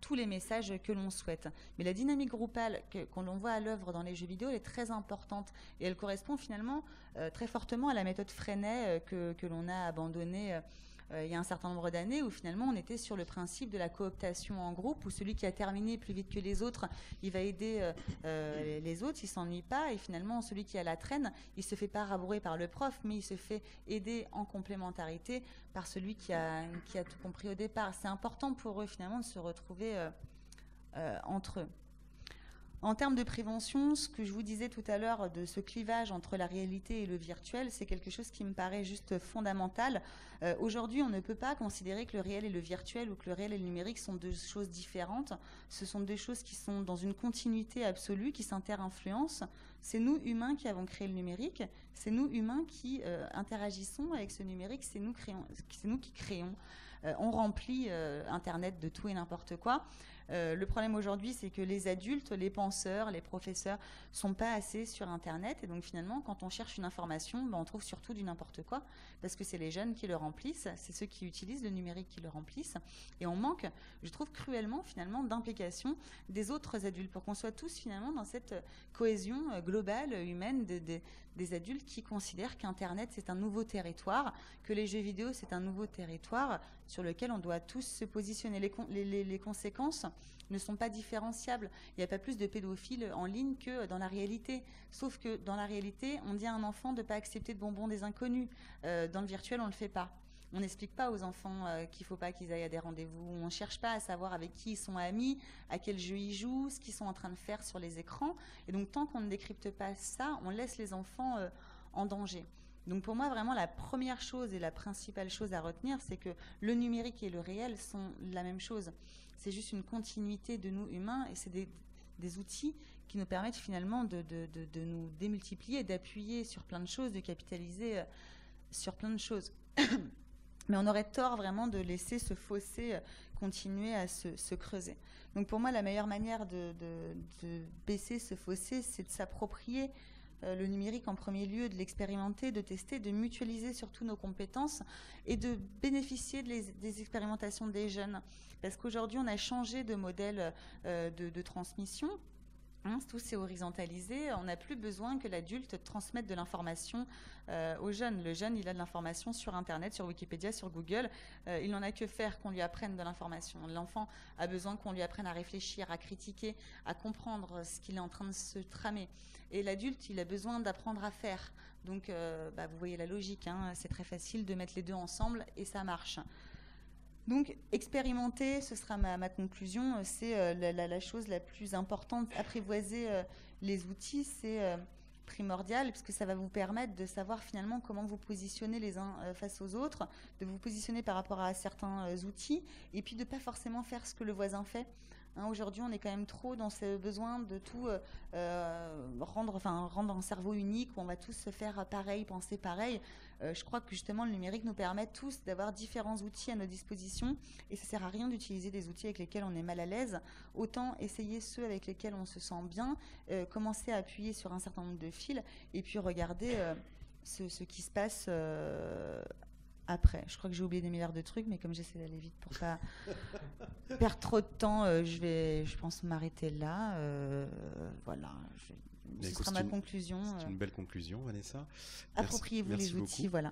tous les messages que l'on souhaite. Mais la dynamique groupale qu'on voit à l'œuvre dans les jeux vidéo, elle est très importante et elle correspond finalement très fortement à la méthode Freinet que l'on a abandonnée il y a un certain nombre d'années, où finalement on était sur le principe de la cooptation en groupe, où celui qui a terminé plus vite que les autres, il va aider les autres, il s'ennuie pas, et finalement celui qui a la traîne, il se fait pas rabrouer par le prof, mais il se fait aider en complémentarité par celui qui a tout compris au départ. C'est important pour eux finalement de se retrouver entre eux. En termes de prévention, ce que je vous disais tout à l'heure de ce clivage entre la réalité et le virtuel, c'est quelque chose qui me paraît juste fondamental. Aujourd'hui, on ne peut pas considérer que le réel et le virtuel ou que le réel et le numérique sont deux choses différentes. Ce sont deux choses qui sont dans une continuité absolue, qui s'inter-influencent. C'est nous, humains, qui avons créé le numérique. C'est nous, humains, qui interagissons avec ce numérique. C'est nous qui créons. On remplit Internet de tout et n'importe quoi. Le problème aujourd'hui, c'est que les adultes, les penseurs, les professeurs sont pas assez sur Internet. Et donc finalement, quand on cherche une information, on trouve surtout du n'importe quoi, parce que c'est les jeunes qui le remplissent, c'est ceux qui utilisent le numérique qui le remplissent. Et on manque, je trouve cruellement finalement, d'implication des autres adultes pour qu'on soit tous finalement dans cette cohésion globale, humaine des adultes qui considèrent qu'Internet c'est un nouveau territoire, que les jeux vidéo c'est un nouveau territoire sur lequel on doit tous se positionner. Les conséquences ne sont pas différenciables. Il n'y a pas plus de pédophiles en ligne que dans la réalité. Sauf que dans la réalité, on dit à un enfant de ne pas accepter de bonbons des inconnus. Dans le virtuel, on ne le fait pas. On n'explique pas aux enfants qu'il ne faut pas qu'ils aillent à des rendez-vous. On ne cherche pas à savoir avec qui ils sont amis, à quel jeu ils jouent, ce qu'ils sont en train de faire sur les écrans. Et donc, tant qu'on ne décrypte pas ça, on laisse les enfants en danger. Donc pour moi, vraiment, la première chose et la principale chose à retenir, c'est que le numérique et le réel sont la même chose. C'est juste une continuité de nous humains et c'est des outils qui nous permettent finalement de nous démultiplier, d'appuyer sur plein de choses, de capitaliser sur plein de choses. Mais on aurait tort vraiment de laisser ce fossé continuer à se creuser. Donc pour moi, la meilleure manière de baisser ce fossé, c'est de s'approprier le numérique en premier lieu, de l'expérimenter, de tester, de mutualiser surtout nos compétences et de bénéficier des expérimentations des jeunes. Parce qu'aujourd'hui, on a changé de modèle de transmission. Tout s'est horizontalisé. On n'a plus besoin que l'adulte transmette de l'information aux jeunes. Le jeune, il a de l'information sur Internet, sur Wikipédia, sur Google. Il n'en a que faire qu'on lui apprenne de l'information. L'enfant a besoin qu'on lui apprenne à réfléchir, à critiquer, à comprendre ce qu'il est en train de se tramer. Et l'adulte, il a besoin d'apprendre à faire. Donc, vous voyez la logique. C'est très facile de mettre les deux ensemble et ça marche. Donc, expérimenter, ce sera ma conclusion, c'est la chose la plus importante. Apprivoiser les outils, c'est primordial, puisque ça va vous permettre de savoir finalement comment vous positionnez les uns face aux autres, de vous positionner par rapport à certains outils, et puis de ne pas forcément faire ce que le voisin fait. Aujourd'hui, on est quand même trop dans ce besoin de tout rendre un cerveau unique où on va tous se faire pareil, penser pareil. Je crois que justement le numérique nous permet tous d'avoir différents outils à nos dispositions et ça ne sert à rien d'utiliser des outils avec lesquels on est mal à l'aise. Autant essayer ceux avec lesquels on se sent bien, commencer à appuyer sur un certain nombre de fils et puis regarder ce qui se passe après. Je crois que j'ai oublié des milliards de trucs, mais comme j'essaie d'aller vite pour pas perdre trop de temps, je pense m'arrêter là. Voilà. Ce sera ma conclusion. C'est une belle conclusion, Vanessa. Appropriez-vous les outils, voilà.